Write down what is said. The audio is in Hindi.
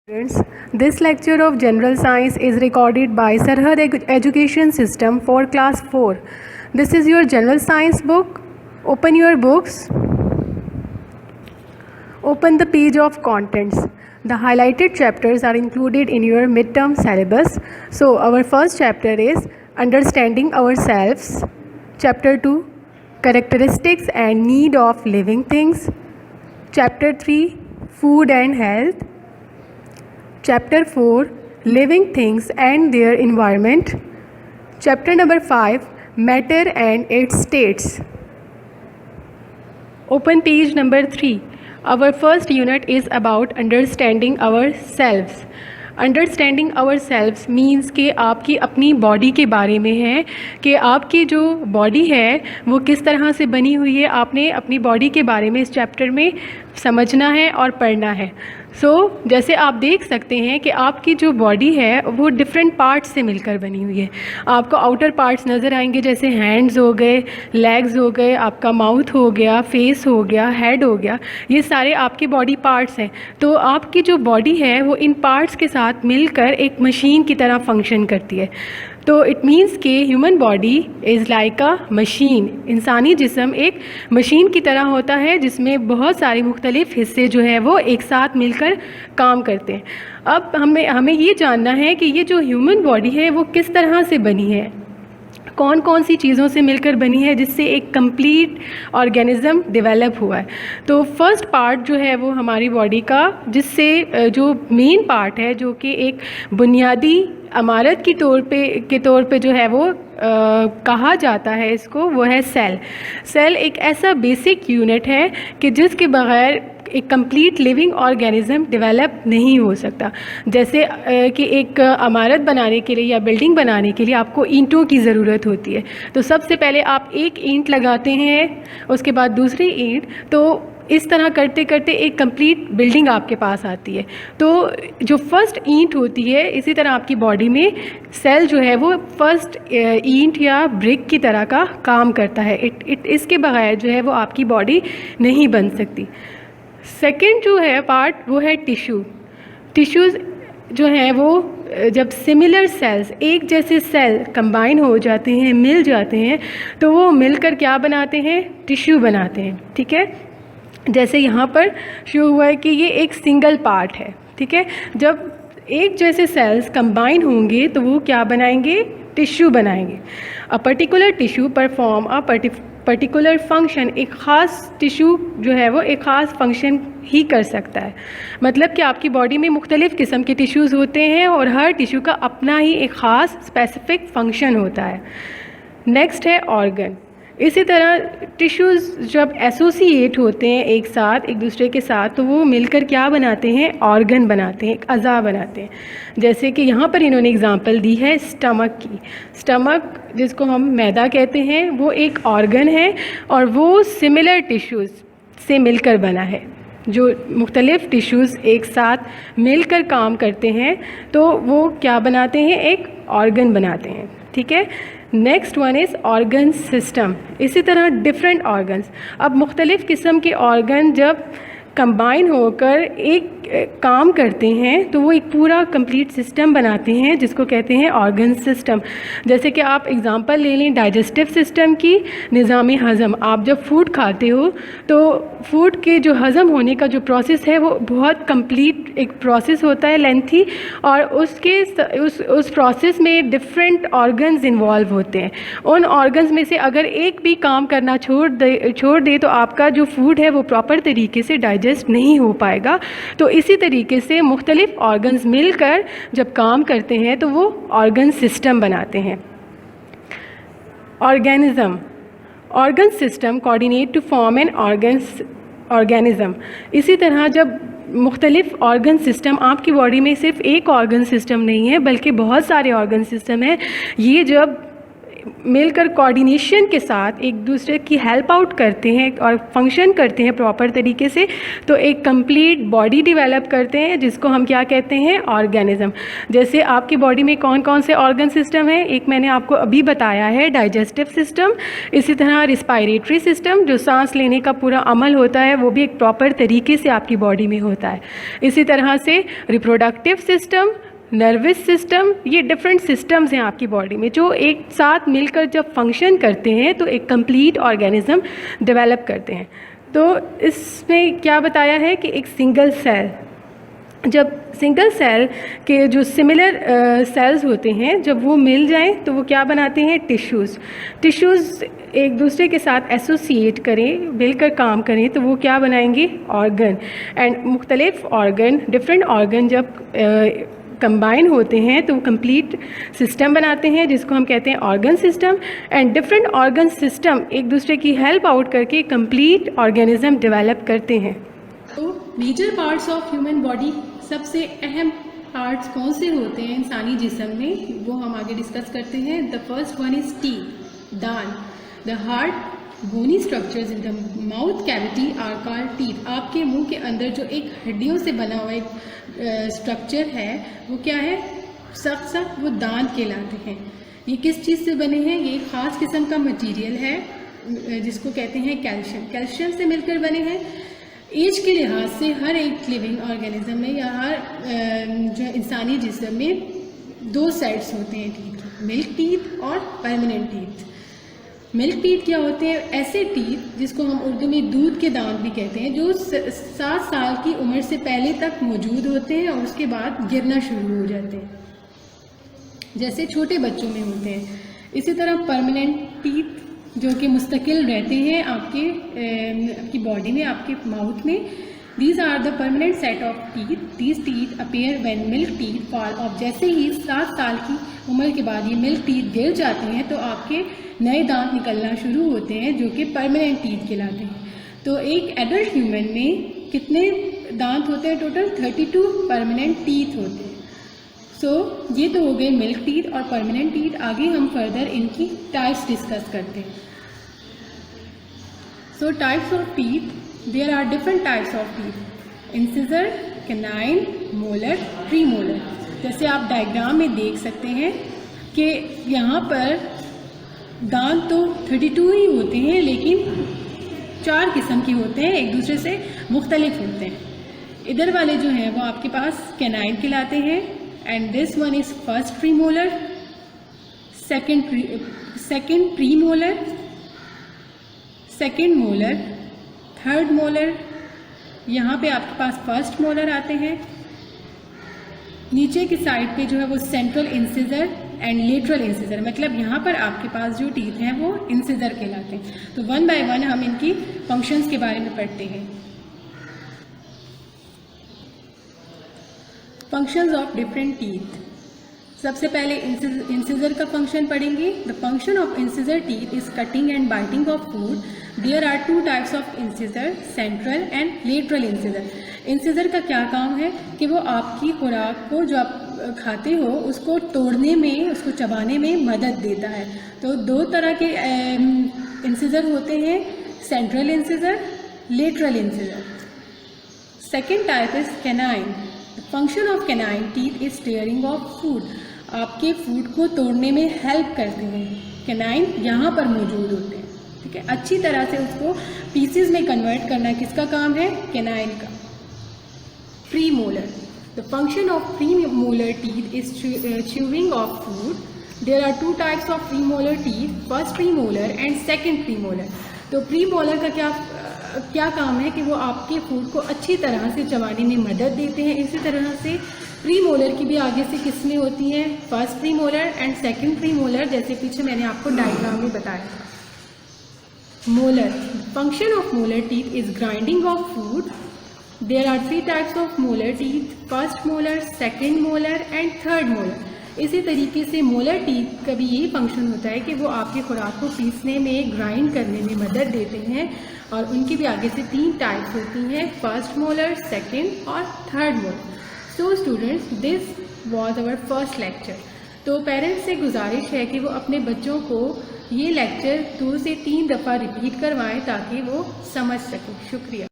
Students, this lecture of General Science is recorded by Sarhad Education System for Class 4. This is your General Science book. Open your books. Open the page of contents. The highlighted chapters are included in your midterm syllabus. So, our first chapter is Understanding Ourselves. Chapter 2, Characteristics and Need of Living Things. Chapter 3, Food and Health. Chapter 4, Living Things and Their Environment. Chapter number 5, Matter and its States. Open page number 3. Our first unit is about understanding ourselves. Understanding ourselves means कि आपकी अपनी बॉडी के बारे में है कि आपकी जो बॉडी है वो किस तरह से बनी हुई है। आपने अपनी बॉडी के बारे में इस चैप्टर में समझना है और पढ़ना है। जैसे आप देख सकते हैं कि आपकी जो बॉडी है वो डिफरेंट पार्ट्स से मिलकर बनी हुई है। आपको आउटर पार्ट्स नज़र आएंगे, जैसे हैंड्स हो गए, लेग्स हो गए, आपका माउथ हो गया, फेस हो गया, हेड हो गया, ये सारे आपके बॉडी पार्ट्स हैं। तो आपकी जो बॉडी है वो इन पार्ट्स के साथ मिलकर एक मशीन की तरह फंक्शन करती है। तो इट मीन्स कि human body is like a machine. इंसानी जिस्म एक मशीन की तरह होता है जिसमें बहुत सारे मुख्तलिफ़ हिस्से जो है वो एक साथ मिलकर काम करते हैं। अब हमें ये जानना है कि ये जो ह्यूमन बॉडी है वो किस तरह से बनी है, कौन कौन सी चीज़ों से मिलकर बनी है जिससे एक कंप्लीट ऑर्गेनिज़म डेवलप हुआ है। तो फर्स्ट पार्ट जो है वो हमारी बॉडी का, जिससे जो मेन पार्ट है जो कि एक बुनियादी इमारत के तौर पे जो है वो कहा जाता है इसको, वो है सेल। सेल एक ऐसा बेसिक यूनिट है कि जिसके बग़ैर एक कंप्लीट लिविंग ऑर्गेनिज़म डेवलप नहीं हो सकता। जैसे कि एक इमारत बनाने के लिए या बिल्डिंग बनाने के लिए आपको ईंटों की ज़रूरत होती है। तो सबसे पहले आप एक ईंट लगाते हैं, उसके बाद दूसरी ईंट, तो इस तरह करते करते एक कंप्लीट बिल्डिंग आपके पास आती है। तो जो फर्स्ट ईंट होती है, इसी तरह आपकी बॉडी में सेल जो है वो फर्स्ट ईंट या ब्रिक की तरह का काम करता है। इसके बगैर जो है वो आपकी बॉडी नहीं बन सकती। सेकंड जो है पार्ट वो है टिश्यूज़ जो हैं वो जब सिमिलर सेल्स, एक जैसे सेल कंबाइन हो जाते हैं, मिल जाते हैं, तो वो मिलकर क्या बनाते हैं, टिश्यू बनाते हैं। ठीक है, जैसे यहाँ पर शो हुआ है कि ये एक सिंगल पार्ट है। ठीक है, जब एक जैसे सेल्स कंबाइन होंगे तो वो क्या बनाएंगे, टिश्यू बनाएंगे। A particular tissue perform a particular function. एक ख़ास टिश्यू जो है वो एक ख़ास फंक्शन ही कर सकता है। मतलब कि आपकी बॉडी में मुख्तलिफ़ किस्म के टिश्यूज़ होते हैं और हर टिश्यू का अपना ही एक ख़ास स्पेसिफिक फंक्शन होता है। नेक्स्ट है ऑर्गन। इसी तरह टिश्यूज़ जब एसोसिएट होते हैं एक साथ, एक दूसरे के साथ, तो वो मिलकर क्या बनाते हैं, ऑर्गन बनाते हैं, एक अज़ा बनाते हैं। जैसे कि यहाँ पर इन्होंने एग्ज़ाम्पल दी है स्टमक की। स्टमक जिसको हम मैदा कहते हैं वो एक ऑर्गन है और वो सिमिलर टिश्यूज़ से मिलकर बना है। जो मुख्तलिफ़ टिश्यूज़ एक साथ मिलकर काम करते हैं तो वो क्या बनाते हैं, एक ऑर्गन बनाते हैं। ठीक है, next one is organ system. इसी तरह डिफरेंट ऑर्गन्स, अब मुख्तलिफ़ किस्म के ऑर्गन जब कंबाइन होकर एक काम करते हैं तो वो एक पूरा कंप्लीट सिस्टम बनाते हैं जिसको कहते हैं ऑर्गन सिस्टम। जैसे कि आप एग्ज़ाम्पल ले लें डाइजेस्टिव सिस्टम की, निज़ाम हज़म। आप जब फूड खाते हो तो फूड के जो हज़म होने का जो प्रोसेस है वो बहुत कंप्लीट एक प्रोसेस होता है, लेंथी, और उस प्रोसेस में डिफरेंट ऑर्गन्स इन्वॉल्व होते हैं। उन ऑर्गन्स में से अगर एक भी काम करना छोड़ दे तो आपका जो फूड है वो प्रॉपर तरीके से डाइजेस्ट नहीं हो पाएगा। तो इसी तरीके से मुख्तलिफ़ ऑर्गन्स मिलकर जब काम करते हैं तो वो ऑर्गन सिस्टम बनाते हैं। Organ system coordinate to form an organism. इसी तरह जब मुख्तलिफ़ ऑर्गन सिस्टम, आपकी बॉडी में सिर्फ एक ऑर्गन सिस्टम नहीं है बल्कि बहुत सारे ऑर्गन सिस्टम हैं, ये जब मिलकर कोऑर्डिनेशन के साथ एक दूसरे की हेल्प आउट करते हैं और फंक्शन करते हैं प्रॉपर तरीके से, तो एक कंप्लीट बॉडी डेवलप करते हैं, जिसको हम क्या कहते हैं, ऑर्गेनिज्म। जैसे आपकी बॉडी में कौन कौन से ऑर्गन सिस्टम है, एक मैंने आपको अभी बताया है, डाइजेस्टिव सिस्टम। इसी तरह रिस्पायरेटरी सिस्टम, जो सांस लेने का पूरा अमल होता है, वो भी एक प्रॉपर तरीके से आपकी बॉडी में होता है। इसी तरह से रिप्रोडक्टिव सिस्टम, नर्वस सिस्टम, ये डिफरेंट सिस्टम्स हैं आपकी बॉडी में, जो एक साथ मिलकर जब फंक्शन करते हैं तो एक कंप्लीट ऑर्गेनिज्म डेवलप करते हैं। तो इसमें क्या बताया है कि एक सिंगल सेल, जब सिंगल सेल के जो सिमिलर सेल्स होते हैं, जब वो मिल जाएं तो वो क्या बनाते हैं, टिश्यूज़ एक दूसरे के साथ एसोसिएट करें, मिलकर काम करें, तो वो क्या बनाएंगे, ऑर्गन। एंड मुख्तलिफ ऑर्गन, डिफरेंट ऑर्गन जब कंबाइन होते हैं तो वो कंप्लीट सिस्टम बनाते हैं, जिसको हम कहते हैं organ system. And different organ system एक दूसरे की हेल्प आउट करके कंप्लीट ऑर्गेनिज्म डेवलप करते हैं। तो major parts of human body, सबसे अहम पार्ट्स कौन से होते हैं इंसानी जिस्म में, वो हम आगे डिस्कस करते हैं। The first one is teeth, दांत। The hard bony structures in the mouth cavity are called teeth. आपके मुंह के अंदर जो एक हड्डियों से बना हुआ एक स्ट्रक्चर है, वो क्या है, सख्त वो दांत कहलाते हैं। ये किस चीज़ से बने हैं, ये एक ख़ास किस्म का मटेरियल है जिसको कहते हैं कैल्शियम। कैल्शियम से मिलकर बने हैं। एज के लिहाज से हर एक लिविंग ऑर्गेनिज्म में या हर जो इंसानी जिस्म में दो साइड्स होते हैं टीथ की, मिल्क टीथ और परमानेंट टीथ। मिल्क टीथ क्या होते हैं, ऐसे टीथ जिसको हम उर्दू में दूध के दांत भी कहते हैं, जो 7 साल की उम्र से पहले तक मौजूद होते हैं और उसके बाद गिरना शुरू हो जाते हैं, जैसे छोटे बच्चों में होते हैं। इसी तरह परमानेंट टीथ जो कि मुस्तकिल रहते हैं आपकी बॉडी में, आपके माउथ में। These are the permanent set of teeth. These teeth appear when milk teeth fall off. जैसे ही 7 साल की उम्र के बाद ये मिल्क टीथ गिर जाते हैं तो आपके नए दांत निकलना शुरू होते हैं, जो कि परमानेंट टीथ कहलाते हैं। तो एक एडल्ट ह्यूमन में कितने दांत होते हैं टोटल, 32 परमानेंट टीथ होते हैं। सो ये तो हो गए मिल्क टीथ और परमानेंट टीथ। आगे हम फर्दर इनकी टाइप्स डिस्कस करते हैं। सो types of teeth, there are different types of teeth: incisor, canine, molar, premolar। जैसे आप डायग्राम में देख सकते हैं कि यहाँ पर दांत तो 32 ही होते हैं, लेकिन 4 किस्म के होते हैं, एक दूसरे से मुख्तलिफ होते हैं। इधर वाले जो हैं वो आपके पास कैनाइन कहलाते हैं। And this one is first premolar, second premolar, second molar, third molar. यहाँ पे आपके पास फर्स्ट मोलर आते हैं। नीचे की साइड पे जो है वो central incisor and lateral incisor, मतलब यहाँ पर आपके पास जो टीथ हैं वो इंसिजर कहलाते हैं। तो वन बाय वन हम इनकी फंक्शंस के बारे में पढ़ते हैं। Functions of different teeth. सबसे पहले इंसिजर का फंक्शन पढ़ेंगे। The function of incisor teeth is cutting and biting of food. There are 2 types of incisor, central and lateral incisor. Incisor का क्या काम है कि वो आपकी खुराक को जो आप खाते हो उसको तोड़ने में, उसको चबाने में मदद देता है। तो 2 तरह के इंसिजर होते हैं, central incisor, lateral incisor. Second type is canine. The function of canine teeth is tearing of food. आपके फूड को तोड़ने में हेल्प करते हैं। कैनाइन यहाँ पर मौजूद होते हैं, ठीक है। अच्छी तरह से उसको पीसेस में कन्वर्ट करना किसका काम है, कैनाइन का। Premolar. The function of premolar teeth is chewing of food. There are 2 types of premolar teeth, first premolar and second premolar. तो प्री मोलर का क्या काम है कि वो आपके फूड को अच्छी तरह से चबाने में मदद देते हैं। इसी तरह से प्री मोलर की भी आगे से किस्में होती हैं, first premolar and second premolar, जैसे पीछे मैंने आपको डायग्राम में बताया था। Molar. Function of molar teeth is grinding of food. There are 3 types of molar teeth, first molar, second molar and third molar. इसी तरीके से मोलर टीथ का भी यही फंक्शन होता है कि वो आपकी खुराक को पीसने में, ग्राइंड करने में मदद देते हैं। और उनकी भी आगे से 3 टाइप्स होती हैं, फर्स्ट मोलर, सेकेंड और थर्ड molar. So students, this was our first lecture. तो पेरेंट्स से गुजारिश है कि वो अपने बच्चों को ये लेक्चर 2 से 3 दफ़ा रिपीट करवाएं ताकि वो समझ सकें। शुक्रिया।